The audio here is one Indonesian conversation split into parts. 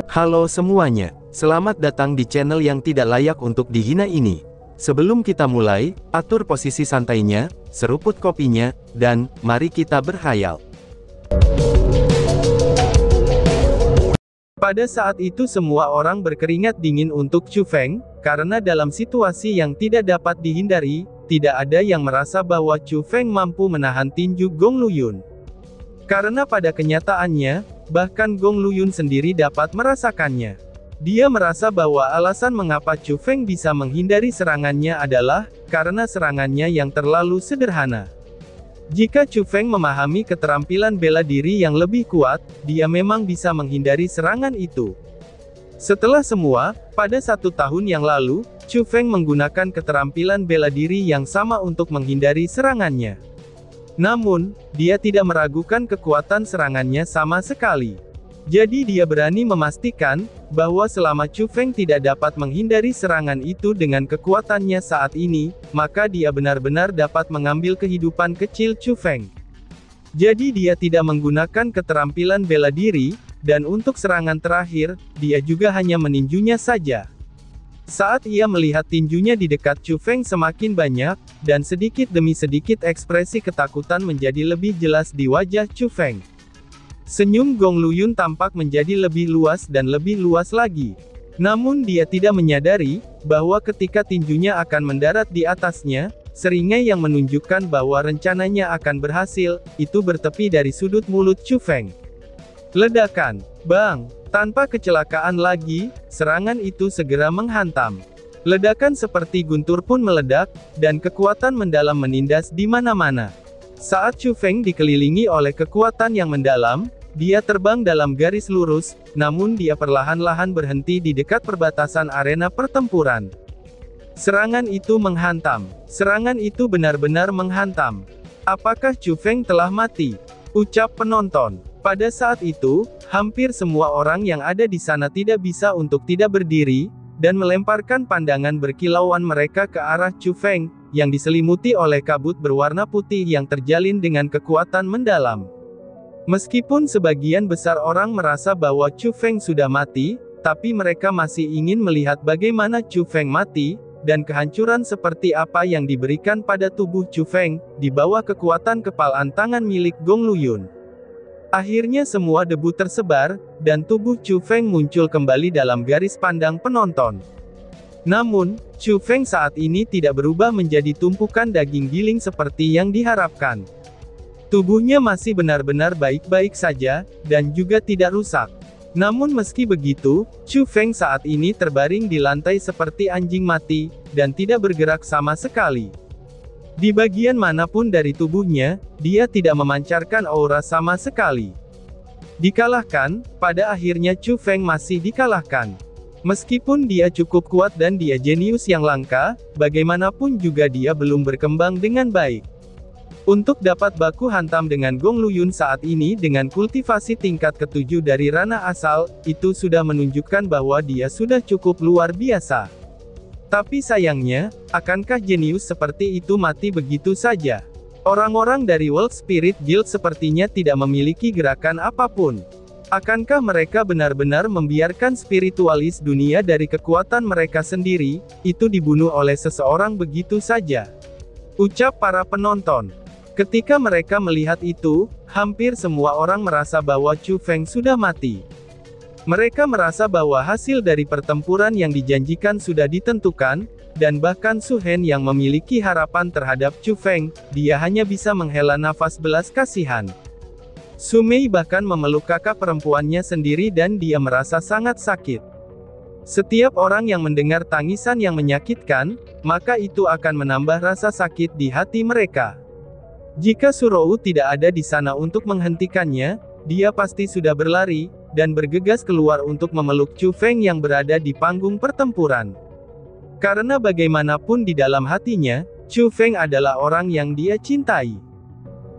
Halo semuanya, selamat datang di channel yang tidak layak untuk dihina ini. Sebelum kita mulai, atur posisi santainya, seruput kopinya, dan mari kita berkhayal. Pada saat itu semua orang berkeringat dingin untuk Chu Feng, karena dalam situasi yang tidak dapat dihindari, tidak ada yang merasa bahwa Chu Feng mampu menahan tinju Gong Luyun. Karena pada kenyataannya, bahkan Gong Luyun sendiri dapat merasakannya. Dia merasa bahwa alasan mengapa Chu Feng bisa menghindari serangannya adalah, karena serangannya yang terlalu sederhana. Jika Chu Feng memahami keterampilan bela diri yang lebih kuat, dia memang bisa menghindari serangan itu. Setelah semua, pada 1 tahun yang lalu, Chu Feng menggunakan keterampilan bela diri yang sama untuk menghindari serangannya. Namun, dia tidak meragukan kekuatan serangannya sama sekali. Jadi dia berani memastikan, bahwa selama Chu Feng tidak dapat menghindari serangan itu dengan kekuatannya saat ini, maka dia benar-benar dapat mengambil kehidupan kecil Chu Feng. Jadi dia tidak menggunakan keterampilan bela diri, dan untuk serangan terakhir, dia juga hanya meninjunya saja. Saat ia melihat tinjunya di dekat Chu Feng semakin banyak, dan sedikit demi sedikit ekspresi ketakutan menjadi lebih jelas di wajah Chu Feng. Senyum Gong Luyun tampak menjadi lebih luas dan lebih luas lagi. Namun dia tidak menyadari, bahwa ketika tinjunya akan mendarat di atasnya, seringai yang menunjukkan bahwa rencananya akan berhasil, itu bertepi dari sudut mulut Chu Feng. Ledakan. Bang! Tanpa kecelakaan lagi, serangan itu segera menghantam. Ledakan seperti guntur pun meledak, dan kekuatan mendalam menindas di mana-mana. Saat Chu Feng dikelilingi oleh kekuatan yang mendalam, dia terbang dalam garis lurus, namun dia perlahan-lahan berhenti di dekat perbatasan arena pertempuran. Serangan itu menghantam. Serangan itu benar-benar menghantam. Apakah Chu Feng telah mati? Ucap penonton. Pada saat itu, hampir semua orang yang ada di sana tidak bisa untuk tidak berdiri, dan melemparkan pandangan berkilauan mereka ke arah Chu Feng, yang diselimuti oleh kabut berwarna putih yang terjalin dengan kekuatan mendalam. Meskipun sebagian besar orang merasa bahwa Chu Feng sudah mati, tapi mereka masih ingin melihat bagaimana Chu Feng mati, dan kehancuran seperti apa yang diberikan pada tubuh Chu Feng, di bawah kekuatan kepalan tangan milik Gong Luyun. Akhirnya semua debu tersebar, dan tubuh Chu Feng muncul kembali dalam garis pandang penonton. Namun, Chu Feng saat ini tidak berubah menjadi tumpukan daging giling seperti yang diharapkan. Tubuhnya masih benar-benar baik-baik saja, dan juga tidak rusak. Namun meski begitu, Chu Feng saat ini terbaring di lantai seperti anjing mati, dan tidak bergerak sama sekali. Di bagian manapun dari tubuhnya, dia tidak memancarkan aura sama sekali. Dikalahkan, pada akhirnya Chu Feng masih dikalahkan. Meskipun dia cukup kuat dan dia jenius yang langka, bagaimanapun juga dia belum berkembang dengan baik. Untuk dapat baku hantam dengan Gong Luyun saat ini dengan kultivasi tingkat ke-7 dari ranah asal, itu sudah menunjukkan bahwa dia sudah cukup luar biasa. Tapi sayangnya, akankah jenius seperti itu mati begitu saja? Orang-orang dari World Spirit Guild sepertinya tidak memiliki gerakan apapun. Akankah mereka benar-benar membiarkan spiritualis dunia dari kekuatan mereka sendiri, itu dibunuh oleh seseorang begitu saja? Ucap para penonton. Ketika mereka melihat itu, hampir semua orang merasa bahwa Chu Feng sudah mati. Mereka merasa bahwa hasil dari pertempuran yang dijanjikan sudah ditentukan, dan bahkan Su Hen yang memiliki harapan terhadap Chu Feng, dia hanya bisa menghela nafas belas kasihan. Su Mei bahkan memeluk kakak perempuannya sendiri dan dia merasa sangat sakit. Setiap orang yang mendengar tangisan yang menyakitkan, maka itu akan menambah rasa sakit di hati mereka. Jika Su Rou tidak ada di sana untuk menghentikannya, dia pasti sudah berlari, dan bergegas keluar untuk memeluk Chu Feng yang berada di panggung pertempuran. Karena bagaimanapun di dalam hatinya, Chu Feng adalah orang yang dia cintai.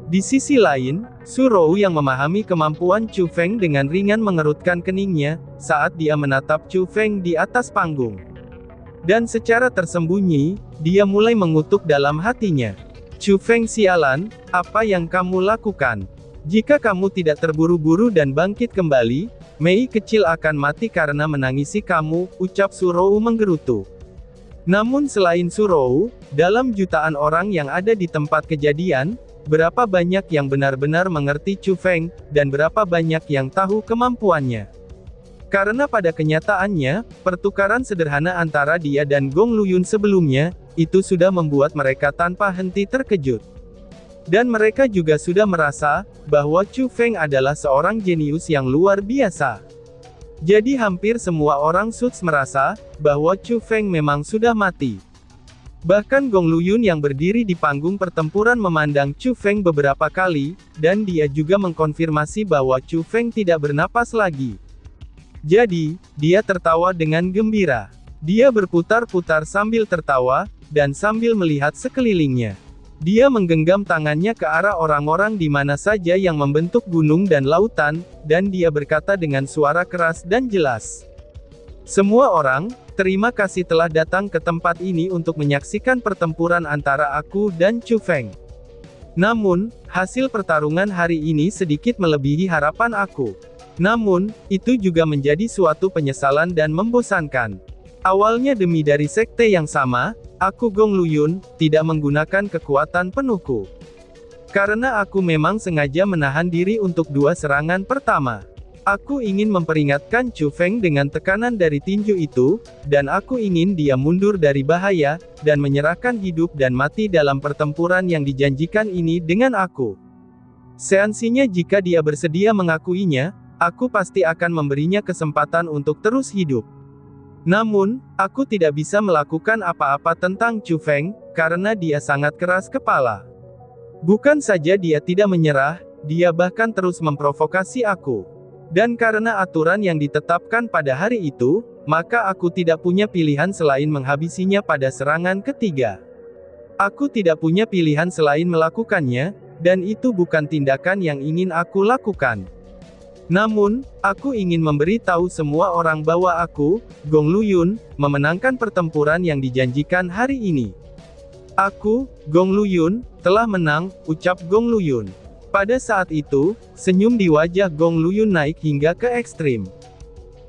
Di sisi lain, Su Rou yang memahami kemampuan Chu Feng dengan ringan mengerutkan keningnya, saat dia menatap Chu Feng di atas panggung. Dan secara tersembunyi, dia mulai mengutuk dalam hatinya. Chu Feng sialan, apa yang kamu lakukan? Jika kamu tidak terburu-buru dan bangkit kembali, Mei kecil akan mati karena menangisi kamu, ucap Surou menggerutu. Namun selain Surou, dalam jutaan orang yang ada di tempat kejadian, berapa banyak yang benar-benar mengerti Chu Feng, dan berapa banyak yang tahu kemampuannya. Karena pada kenyataannya, pertukaran sederhana antara dia dan Gong Luyun sebelumnya, itu sudah membuat mereka tanpa henti terkejut. Dan mereka juga sudah merasa, bahwa Chu Feng adalah seorang jenius yang luar biasa. Jadi hampir semua orang Suits merasa, bahwa Chu Feng memang sudah mati. Bahkan Gong Luyun yang berdiri di panggung pertempuran memandang Chu Feng beberapa kali, dan dia juga mengkonfirmasi bahwa Chu Feng tidak bernapas lagi. Jadi, dia tertawa dengan gembira. Dia berputar-putar sambil tertawa, dan sambil melihat sekelilingnya. Dia menggenggam tangannya ke arah orang-orang di mana saja yang membentuk gunung dan lautan, dan dia berkata dengan suara keras dan jelas. Semua orang, terima kasih telah datang ke tempat ini untuk menyaksikan pertempuran antara aku dan Chu Feng. Namun, hasil pertarungan hari ini sedikit melebihi harapan aku. Namun, itu juga menjadi suatu penyesalan dan membosankan. Awalnya demi dari sekte yang sama, aku Gong Luyun, tidak menggunakan kekuatan penuhku. Karena aku memang sengaja menahan diri untuk dua serangan pertama. Aku ingin memperingatkan Chu Feng dengan tekanan dari tinju itu, dan aku ingin dia mundur dari bahaya, dan menyerahkan hidup dan mati dalam pertempuran yang dijanjikan ini dengan aku. Seansinya jika dia bersedia mengakuinya, aku pasti akan memberinya kesempatan untuk terus hidup. Namun, aku tidak bisa melakukan apa-apa tentang Chu Feng, karena dia sangat keras kepala. Bukan saja dia tidak menyerah, dia bahkan terus memprovokasi aku. Dan karena aturan yang ditetapkan pada hari itu, maka aku tidak punya pilihan selain menghabisinya pada serangan ketiga. Aku tidak punya pilihan selain melakukannya, dan itu bukan tindakan yang ingin aku lakukan. Namun, aku ingin memberi tahu semua orang bahwa aku, Gong Luyun, memenangkan pertempuran yang dijanjikan hari ini. Aku, Gong Luyun, telah menang, ucap Gong Luyun. Pada saat itu, senyum di wajah Gong Luyun naik hingga ke ekstrim.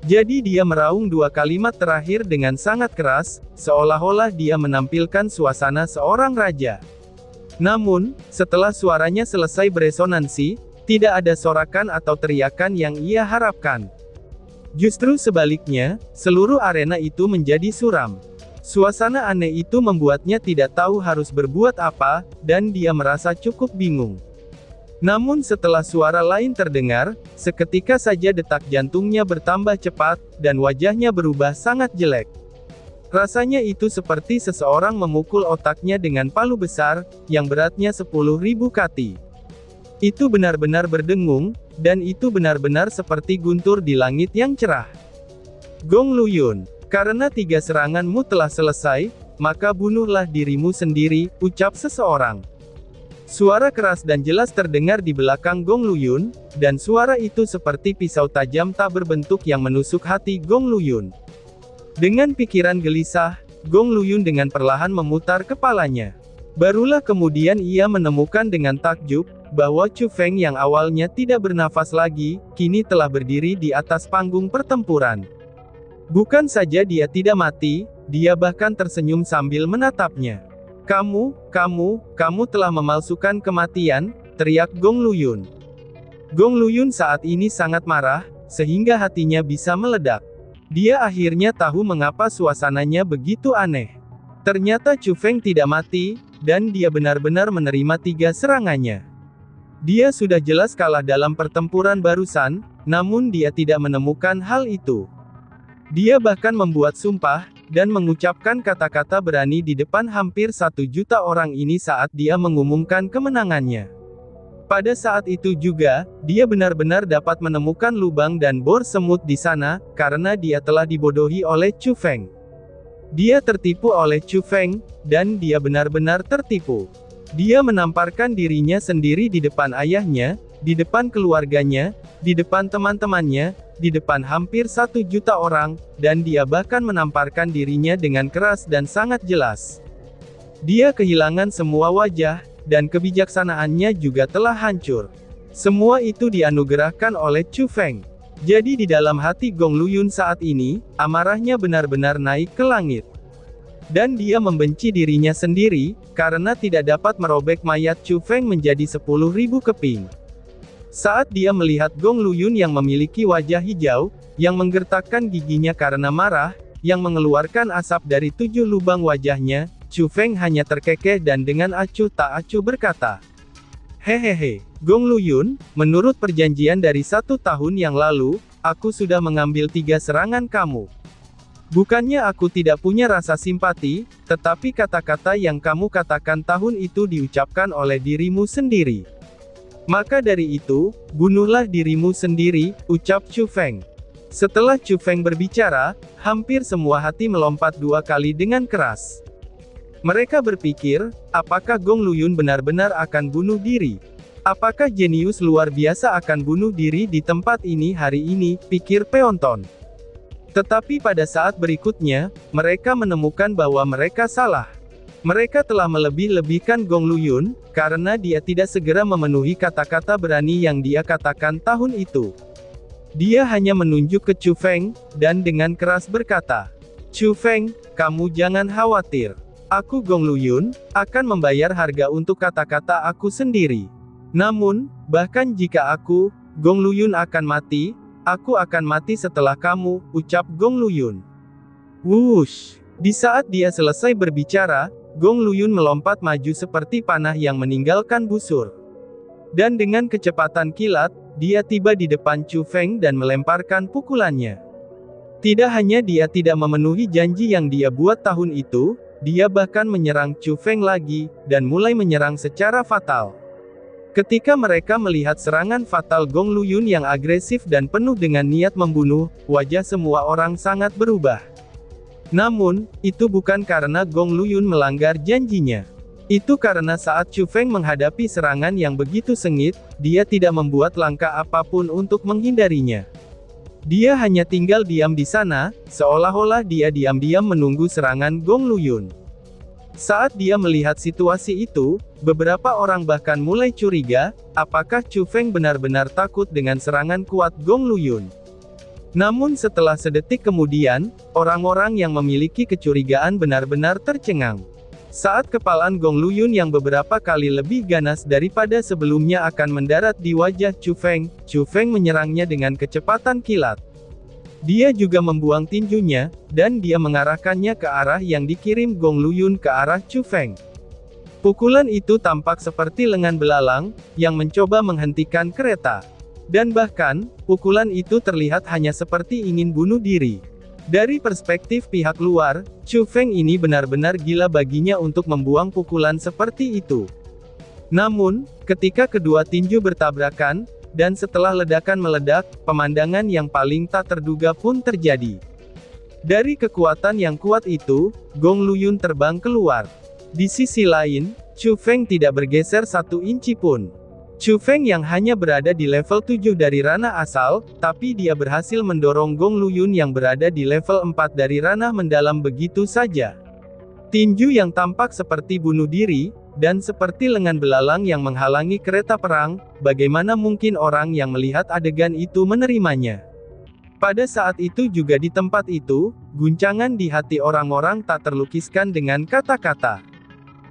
Jadi dia meraung dua kalimat terakhir dengan sangat keras, seolah-olah dia menampilkan suasana seorang raja. Namun, setelah suaranya selesai beresonansi, tidak ada sorakan atau teriakan yang ia harapkan. Justru sebaliknya, seluruh arena itu menjadi suram. Suasana aneh itu membuatnya tidak tahu harus berbuat apa, dan dia merasa cukup bingung. Namun setelah suara lain terdengar, seketika saja detak jantungnya bertambah cepat, dan wajahnya berubah sangat jelek. Rasanya itu seperti seseorang memukul otaknya dengan palu besar, yang beratnya 10.000 kati. Itu benar-benar berdengung, dan itu benar-benar seperti guntur di langit yang cerah. Gong Luyun, karena 3 seranganmu telah selesai, maka bunuhlah dirimu sendiri, ucap seseorang. Suara keras dan jelas terdengar di belakang Gong Luyun, dan suara itu seperti pisau tajam tak berbentuk yang menusuk hati Gong Luyun. Dengan pikiran gelisah, Gong Luyun dengan perlahan memutar kepalanya. Barulah kemudian ia menemukan dengan takjub, bahwa Chu Feng yang awalnya tidak bernafas lagi, kini telah berdiri di atas panggung pertempuran. Bukan saja dia tidak mati, dia bahkan tersenyum sambil menatapnya. Kamu telah memalsukan kematian, teriak Gong Luyun. Gong Luyun saat ini sangat marah, sehingga hatinya bisa meledak. Dia akhirnya tahu mengapa suasananya begitu aneh. Ternyata Chu Feng tidak mati, dan dia benar-benar menerima 3 serangannya. Dia sudah jelas kalah dalam pertempuran barusan, namun dia tidak menemukan hal itu. Dia bahkan membuat sumpah, dan mengucapkan kata-kata berani di depan hampir 1 juta orang ini saat dia mengumumkan kemenangannya. Pada saat itu juga, dia benar-benar dapat menemukan lubang dan bor semut di sana, karena dia telah dibodohi oleh Chu Feng. Dia tertipu oleh Chu Feng, dan dia benar-benar tertipu. Dia menamparkan dirinya sendiri di depan ayahnya, di depan keluarganya, di depan teman-temannya, di depan hampir 1 juta orang, dan dia bahkan menamparkan dirinya dengan keras dan sangat jelas. Dia kehilangan semua wajah, dan kebijaksanaannya juga telah hancur. Semua itu dianugerahkan oleh Chu Feng. Jadi di dalam hati Gong Luyun saat ini, amarahnya benar-benar naik ke langit. Dan dia membenci dirinya sendiri, karena tidak dapat merobek mayat Chu Feng menjadi 10.000 keping. Saat dia melihat Gong Luyun yang memiliki wajah hijau, yang menggertakkan giginya karena marah, yang mengeluarkan asap dari 7 lubang wajahnya, Chu Feng hanya terkekeh dan dengan acuh tak acuh berkata, "Hehehe, Gong Luyun, menurut perjanjian dari 1 tahun yang lalu, aku sudah mengambil 3 serangan kamu. Bukannya aku tidak punya rasa simpati, tetapi kata-kata yang kamu katakan tahun itu diucapkan oleh dirimu sendiri. Maka dari itu, bunuhlah dirimu sendiri," ucap Chu Feng. Setelah Chu Feng berbicara, hampir semua hati melompat 2 kali dengan keras. Mereka berpikir, apakah Gong Luyun benar-benar akan bunuh diri? Apakah jenius luar biasa akan bunuh diri di tempat ini hari ini, pikir penonton. Tetapi pada saat berikutnya, mereka menemukan bahwa mereka salah. Mereka telah melebih-lebihkan Gong Luyun, karena dia tidak segera memenuhi kata-kata berani yang dia katakan tahun itu. Dia hanya menunjuk ke Chu Feng, dan dengan keras berkata, "Chu Feng, kamu jangan khawatir. Aku Gong Luyun, akan membayar harga untuk kata-kata aku sendiri. Namun, bahkan jika aku, Gong Luyun akan mati, aku akan mati setelah kamu," ucap Gong Luyun. Wush! Di saat dia selesai berbicara, Gong Luyun melompat maju seperti panah yang meninggalkan busur. Dan dengan kecepatan kilat, dia tiba di depan Chu Feng dan melemparkan pukulannya. Tidak hanya dia tidak memenuhi janji yang dia buat tahun itu, dia bahkan menyerang Chu Feng lagi, dan mulai menyerang secara fatal. Ketika mereka melihat serangan fatal Gong Luyun yang agresif dan penuh dengan niat membunuh, wajah semua orang sangat berubah. Namun, itu bukan karena Gong Luyun melanggar janjinya. Itu karena saat Chu Feng menghadapi serangan yang begitu sengit, dia tidak membuat langkah apapun untuk menghindarinya. Dia hanya tinggal diam di sana, seolah-olah dia diam-diam menunggu serangan Gong Luyun. Saat dia melihat situasi itu, beberapa orang bahkan mulai curiga, apakah Chu Feng benar-benar takut dengan serangan kuat Gong Luyun. Namun setelah sedetik kemudian, orang-orang yang memiliki kecurigaan benar-benar tercengang. Saat kepalan Gong Luyun yang beberapa kali lebih ganas daripada sebelumnya akan mendarat di wajah Chu Feng menyerangnya dengan kecepatan kilat. Dia juga membuang tinjunya, dan dia mengarahkannya ke arah yang dikirim Gong Luyun ke arah Chu Feng. Pukulan itu tampak seperti lengan belalang, yang mencoba menghentikan kereta. Dan bahkan, pukulan itu terlihat hanya seperti ingin bunuh diri. Dari perspektif pihak luar, Chu Feng ini benar-benar gila baginya untuk membuang pukulan seperti itu. Namun, ketika kedua tinju bertabrakan, dan setelah ledakan meledak, pemandangan yang paling tak terduga pun terjadi. Dari kekuatan yang kuat itu, Gong Luyun terbang keluar. Di sisi lain, Chu Feng tidak bergeser 1 inci pun. Chu Feng yang hanya berada di level 7 dari ranah asal, tapi dia berhasil mendorong Gong Luyun yang berada di level 4 dari ranah mendalam begitu saja. Tinju yang tampak seperti bunuh diri, dan seperti lengan belalang yang menghalangi kereta perang, bagaimana mungkin orang yang melihat adegan itu menerimanya? Pada saat itu juga di tempat itu, guncangan di hati orang-orang tak terlukiskan dengan kata-kata.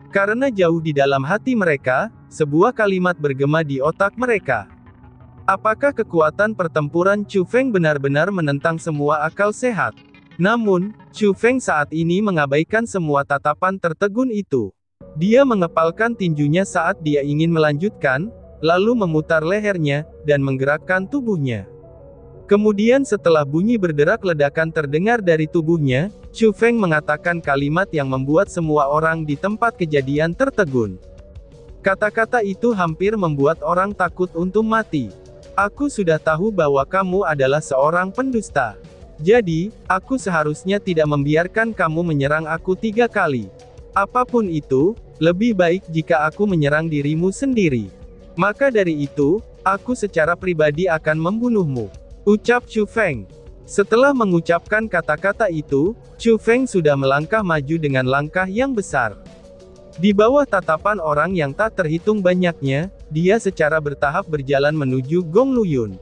Karena jauh di dalam hati mereka, sebuah kalimat bergema di otak mereka. Apakah kekuatan pertempuran Chu Feng benar-benar menentang semua akal sehat? Namun, Chu Feng saat ini mengabaikan semua tatapan tertegun itu. Dia mengepalkan tinjunya saat dia ingin melanjutkan, lalu memutar lehernya, dan menggerakkan tubuhnya. Kemudian setelah bunyi berderak ledakan terdengar dari tubuhnya, Chu Feng mengatakan kalimat yang membuat semua orang di tempat kejadian tertegun. Kata-kata itu hampir membuat orang takut untuk mati. "Aku sudah tahu bahwa kamu adalah seorang pendusta. Jadi, aku seharusnya tidak membiarkan kamu menyerang aku 3 kali. Apapun itu, lebih baik jika aku menyerang dirimu sendiri. Maka dari itu, aku secara pribadi akan membunuhmu," ucap Chu Feng. Setelah mengucapkan kata-kata itu, Chu Feng sudah melangkah maju dengan langkah yang besar. Di bawah tatapan orang yang tak terhitung banyaknya, dia secara bertahap berjalan menuju Gong Luyun.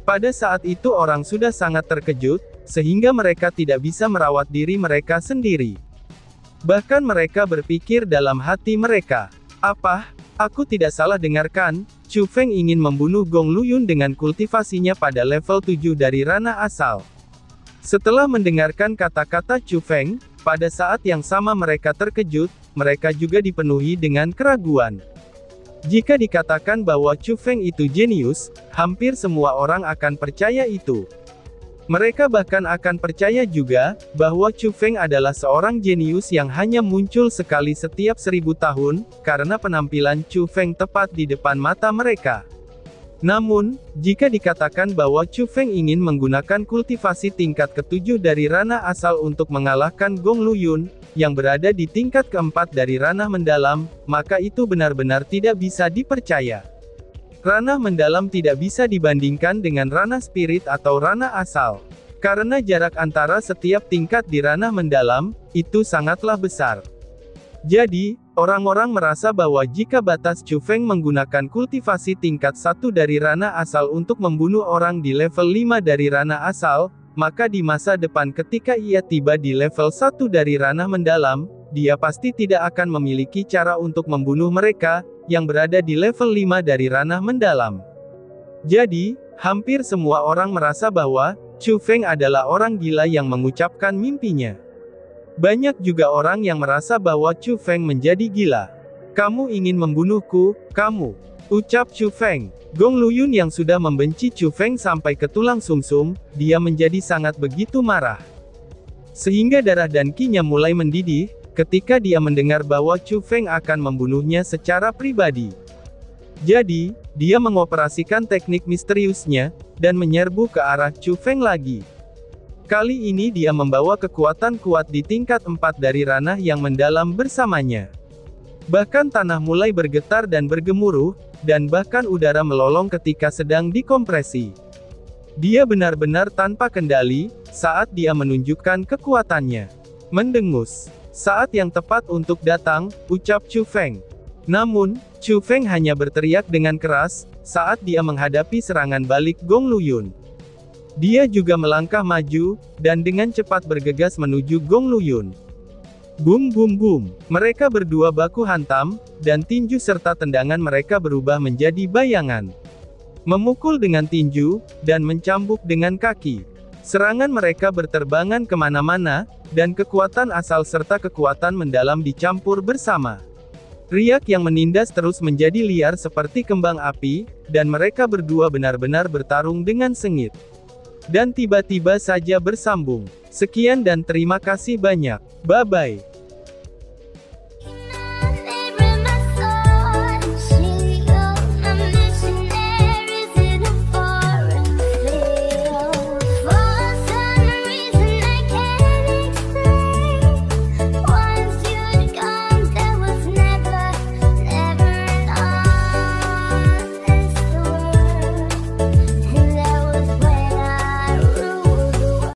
Pada saat itu orang sudah sangat terkejut, sehingga mereka tidak bisa merawat diri mereka sendiri. Bahkan mereka berpikir dalam hati mereka, "Apa? Aku tidak salah dengarkan, Chu Feng ingin membunuh Gong Luyun dengan kultivasinya pada level 7 dari ranah asal." Setelah mendengarkan kata-kata Chu Feng, pada saat yang sama mereka terkejut, mereka juga dipenuhi dengan keraguan. Jika dikatakan bahwa Chu Feng itu jenius, hampir semua orang akan percaya itu. Mereka bahkan akan percaya juga, bahwa Chu Feng adalah seorang jenius yang hanya muncul sekali setiap 1000 tahun, karena penampilan Chu Feng tepat di depan mata mereka. Namun, jika dikatakan bahwa Chu Feng ingin menggunakan kultivasi tingkat ke-7 dari ranah asal untuk mengalahkan Gong Luyun, yang berada di tingkat ke-4 dari ranah mendalam, maka itu benar-benar tidak bisa dipercaya. Ranah mendalam tidak bisa dibandingkan dengan ranah spirit atau ranah asal. Karena jarak antara setiap tingkat di ranah mendalam, itu sangatlah besar. Jadi, orang-orang merasa bahwa jika batas Chu Feng menggunakan kultivasi tingkat 1 dari ranah asal untuk membunuh orang di level 5 dari ranah asal, maka di masa depan ketika ia tiba di level 1 dari ranah mendalam, dia pasti tidak akan memiliki cara untuk membunuh mereka, yang berada di level 5 dari ranah mendalam. Jadi, hampir semua orang merasa bahwa, Chu Feng adalah orang gila yang mengucapkan mimpinya. Banyak juga orang yang merasa bahwa Chu Feng menjadi gila. "Kamu ingin membunuhku, kamu?" ucap Chu Feng. Gong Luyun yang sudah membenci Chu Feng sampai ke tulang sumsum, dia menjadi sangat begitu marah. Sehingga darah dan ki-nya mulai mendidih, ketika dia mendengar bahwa Chu Feng akan membunuhnya secara pribadi. Jadi, dia mengoperasikan teknik misteriusnya, dan menyerbu ke arah Chu Feng lagi. Kali ini dia membawa kekuatan kuat di tingkat 4 dari ranah yang mendalam bersamanya. Bahkan tanah mulai bergetar dan bergemuruh, dan bahkan udara melolong ketika sedang dikompresi. Dia benar-benar tanpa kendali, saat dia menunjukkan kekuatannya. "Mendengus. Saat yang tepat untuk datang," ucap Chu Feng. Namun, Chu Feng hanya berteriak dengan keras, saat dia menghadapi serangan balik Gong Luyun. Dia juga melangkah maju, dan dengan cepat bergegas menuju Gong Luyun. Bum bum bum, mereka berdua baku hantam, dan tinju serta tendangan mereka berubah menjadi bayangan. Memukul dengan tinju, dan mencambuk dengan kaki. Serangan mereka berterbangan kemana-mana, dan kekuatan asal serta kekuatan mendalam dicampur bersama. Riak yang menindas terus menjadi liar seperti kembang api, dan mereka berdua benar-benar bertarung dengan sengit. Dan tiba-tiba saja bersambung. Sekian dan terima kasih banyak. Bye-bye.